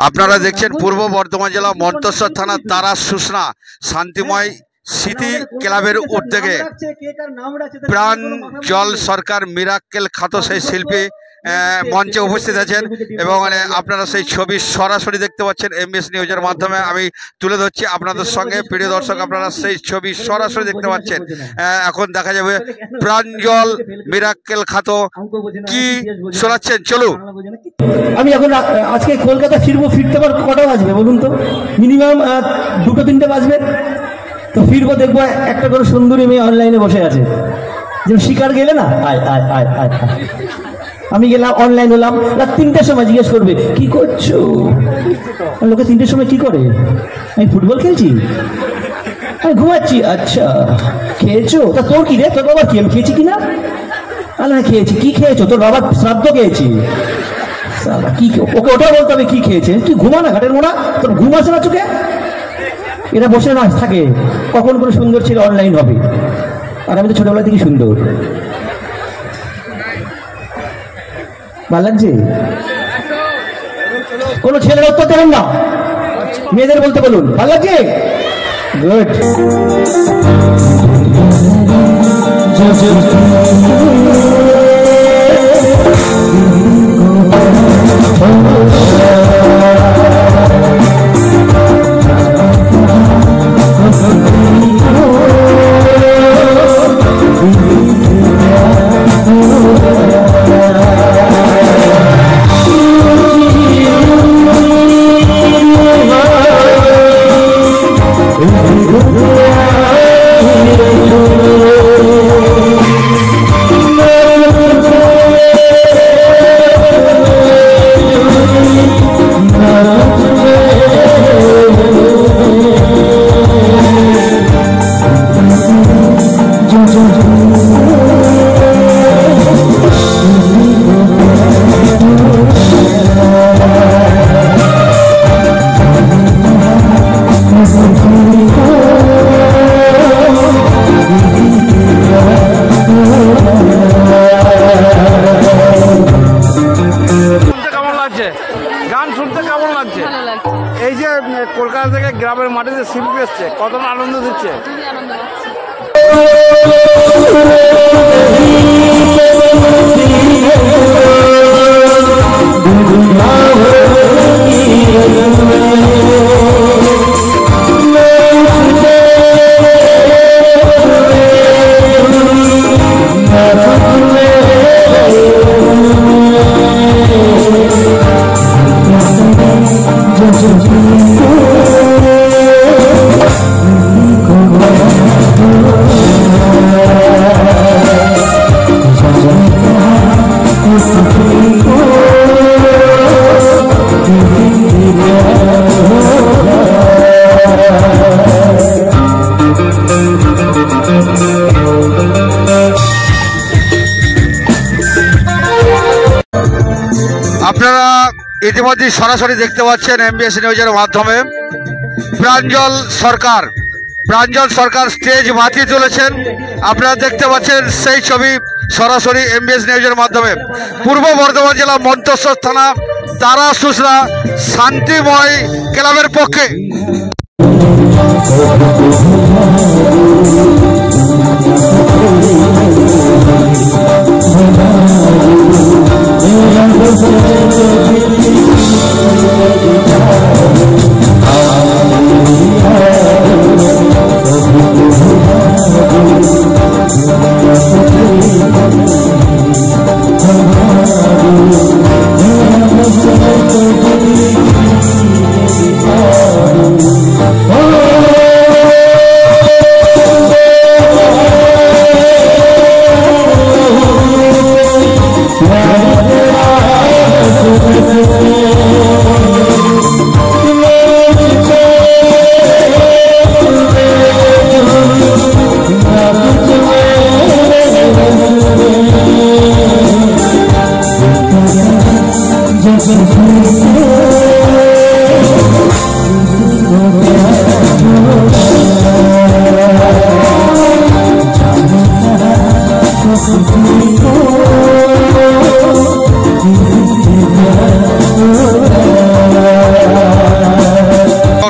আপনারা দেখছেন পূর্ব বর্ধমান জেলা মন্তেশ্বর থানা তারা সুসনা শান্তিময় স্মৃতি ক্লাবের উদ্যোগে প্রাণ জল সরকার মিরাক্কেল খ্যাত সেই শিল্পী মঞ্চে উপস্থিত আছেন এবং আপনারা সেই ছবি সরাসরি দেখতে পাচ্ছেন এমবিএস নিউজের মাধ্যমে আমি তুলে ধরছি আপনাদের সঙ্গে। প্রিয় দর্শক, আপনারা সেই ছবি সরাসরি দেখতে পাচ্ছেন। এখন দেখা যাবে প্রাঞ্জল মিরাক্কেল খ্যাত কি শোনাচ্ছেন, চলুন। আমি এখন আজকে কলকাতা ফিরবো, ফিরতে পার কটা বাজবে বলুন তো? মিনিমাম 2-3টে বাজবে। তো ফিরবো, দেখবো একটা করে সুন্দরী মেয়ে অনলাইনে বসে আছে, যেমন শিকার গেলে না, আয় আয় আয় আয় আয়। আমি গেলাম, অনলাইন হলাম, রাত 3টের সময় জিজ্ঞেস করবে কি করছো। লোকে 3টের সময় কি করে? আমি ফুটবল খেলছি, আমি ঘুমাচ্ছি। আচ্ছা, খেয়েছো? তা তোর কি রে, তোর বাবার কি? আমি খেয়েছি কিনা? হ্যাঁ খেয়েছি। কি খেয়েছো? তোর বাবার শ্রাদ্ধ খেয়েছি। কি ওকে ওটা বলতে হবে কি খেয়েছে। তুই ঘুমা না, ঘাটের মোড়া, তোর ঘুম আসে না চোখে? এরা বসে না থাকে কখন কোনো সুন্দর ছেলে অনলাইন হবে। আর আমি তো ছোটবেলা থেকে সুন্দর। ভালো লাগছে? কোনো ছেলের উত্তর দেবেন না, মেয়েদের বলতে বলুন। ভালো লাগছে? গুড। গান শুনতে কেমন লাগছে? এই যে কলকাতা থেকে গ্রামের মাটিতে শিল্পী এসছে, কতটা আনন্দ দিচ্ছে? আপনারা ইতিমধ্যে সরাসরি দেখতে পাচ্ছেন এমবিএস নিউজের মাধ্যমে প্রাঞ্জল সরকার স্টেজ মাতিয়ে চলেছেন। আপনারা দেখতে পাচ্ছেন সেই ছবি সরাসরি এমবিএস নিউজের মাধ্যমে পূর্ব বর্ধমান জেলা মন্তেশ্বর থানা তারা সুসনা শান্তিময় ক্লাবের পক্ষে।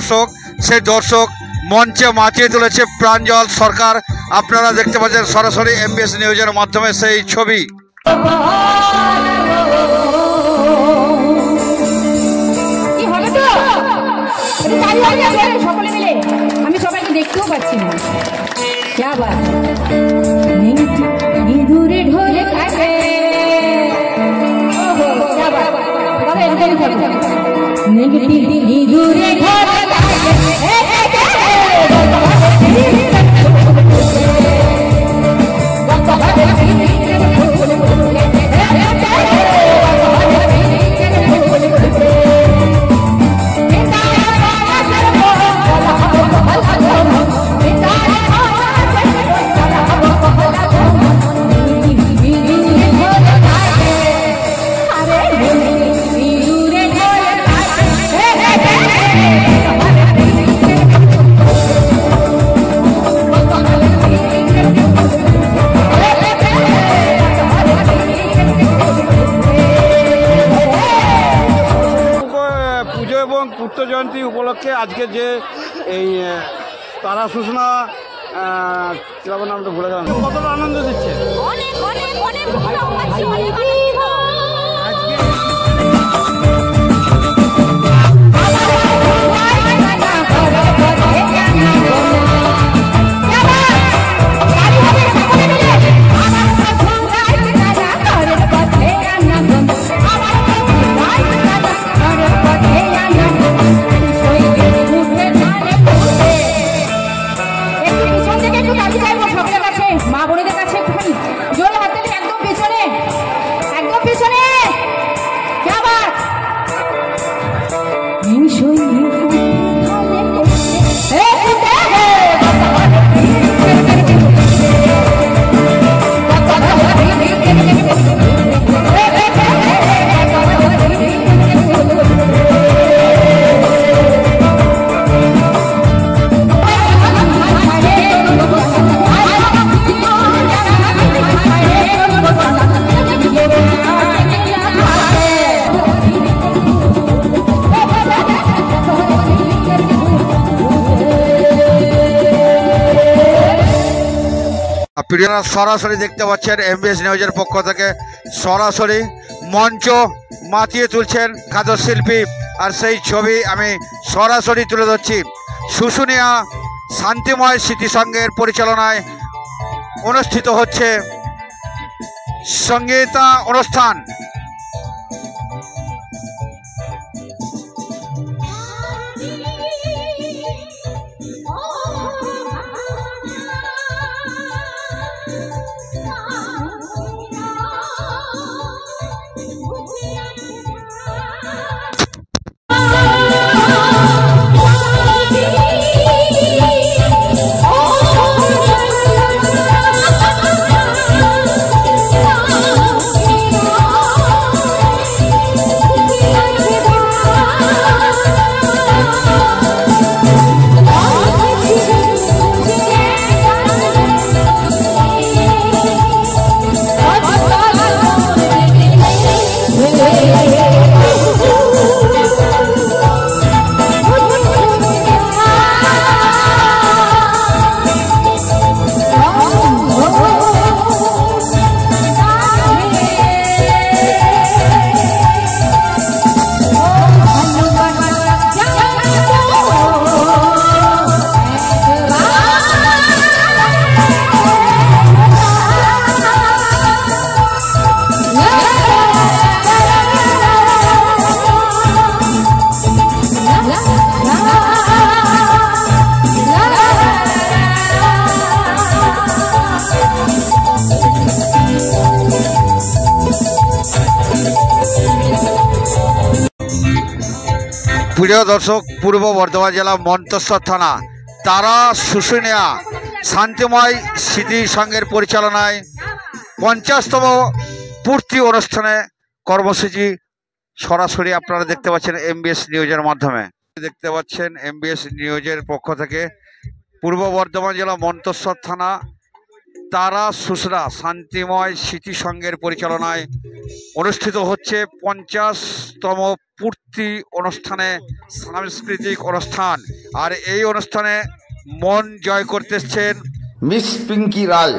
দর্শক, সেই দর্শক মঞ্চে মাতিয়ে তুলেছে প্রাঞ্জল সরকার। আপনারা দেখতে পাচ্ছেন সরাসরি এমবিএস নিউজের মাধ্যমে সেই ছবি। সকলে মিলে আমি সবাইকে দেখতেও পাচ্ছি না। দূরে ঢোলে কাছে দূরে পুত্র জয়ন্তী উপলক্ষে আজকে যে এই তারা সূচনা ক্লাবের নামটা ভুলে গেলাম, কতটা আনন্দ দিচ্ছে। মা বোনেদের কাছে একটুখানি জোর হাতে একদম পেছনে, একদম পেছনে। প্রিয়রা সরাসরি দেখতে পাচ্ছেন এমবিএস নিউজের পক্ষ থেকে সরাসরি মঞ্চ মাতিয়ে তুলছেন খাদ্য শিল্পী, আর সেই ছবি আমি সরাসরি তুলে ধরছি। শুশুনিয়া শান্তিময় স্মৃতি সংঘের পরিচালনায় অনুষ্ঠিত হচ্ছে সঙ্গীতা অনুষ্ঠান। প্রিয় দর্শক, পূর্ব বর্ধমান জেলা মন্তেশ্বর থানা তারা শুশুনিয়া শান্তিময় স্মৃতি সংঘের পরিচালনায় 50তম পূর্তি অনুষ্ঠানে কর্মসূচি সরাসরি আপনারা দেখতে পাচ্ছেন এমবিএস নিউজের মাধ্যমে। দেখতে পাচ্ছেন এমবিএস নিউজের পক্ষ থেকে পূর্ব বর্ধমান জেলা মন্তেশ্বর থানা তারা সুসরা শান্তিময় স্মৃতি সংঘের পরিচালনায় অনুষ্ঠিত হচ্ছে 50তম পূর্তি অনুষ্ঠানে সাংস্কৃতিক অনুষ্ঠান। আর এই অনুষ্ঠানে মন জয় করতে এসছেন মিস পিঙ্কি রায়।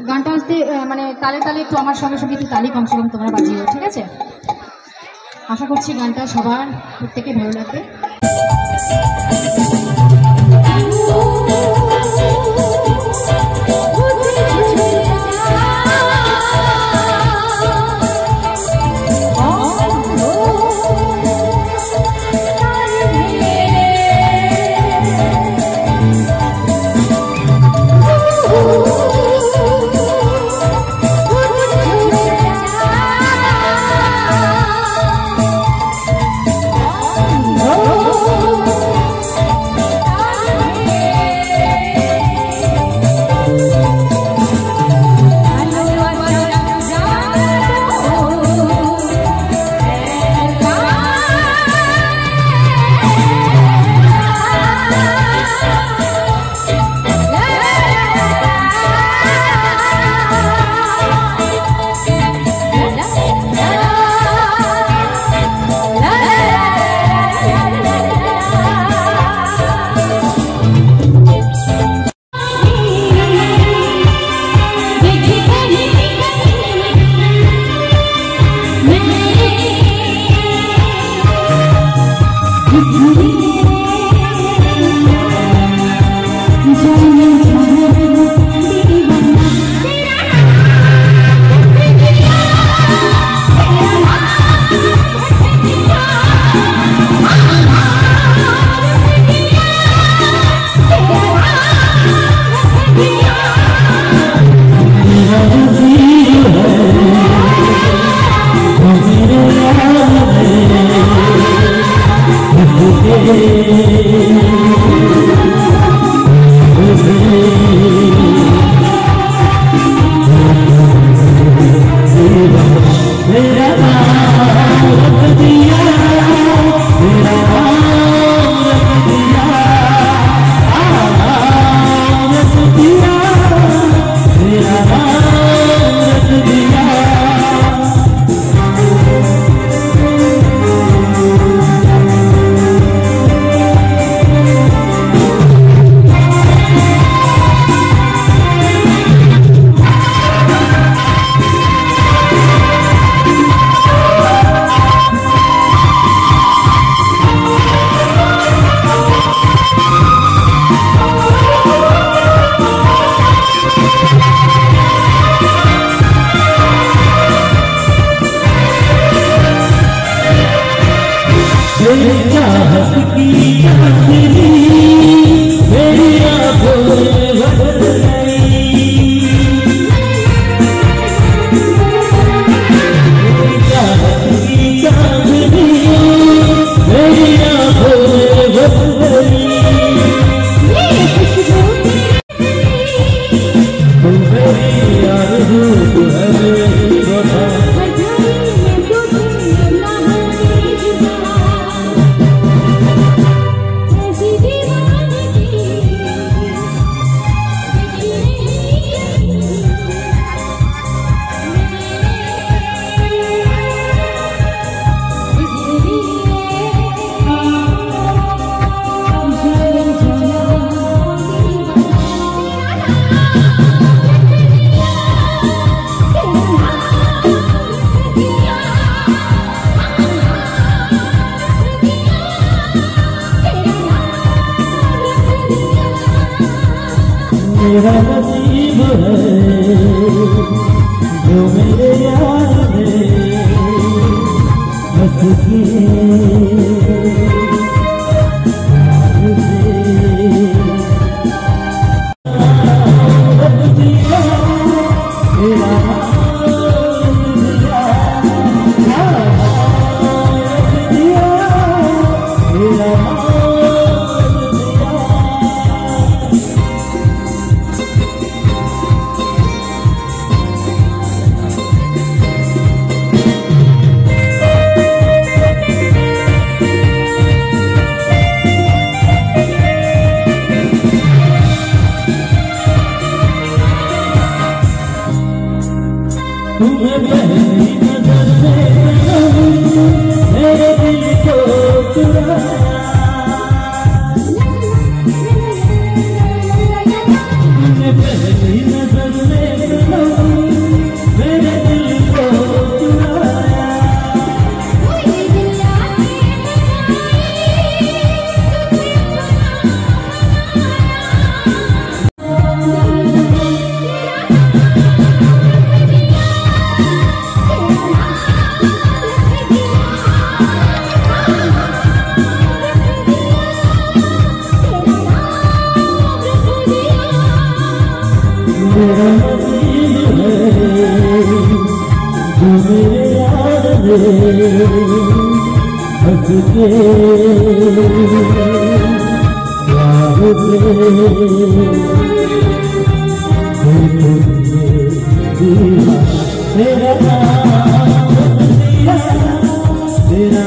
গানটা আসতে মানে তালে তালে একটু আমার সঙ্গে সঙ্গে একটু তালি কমসে কম তোমরা বাজিও, ঠিক আছে? আশা করছি গানটা সবার প্রত্যেকে ভালো লাগবে। मेरा नसीब है जो मेरे यार ने हंस तुम्हें पहली नजर में मेरे दिल को चुराया, तुम्हें पहली नजर में मेरे दिल को चुराया। मेरा नसीब है जो मेरे यार है हंस के प्यार से मेरा नाम दिया, तेरा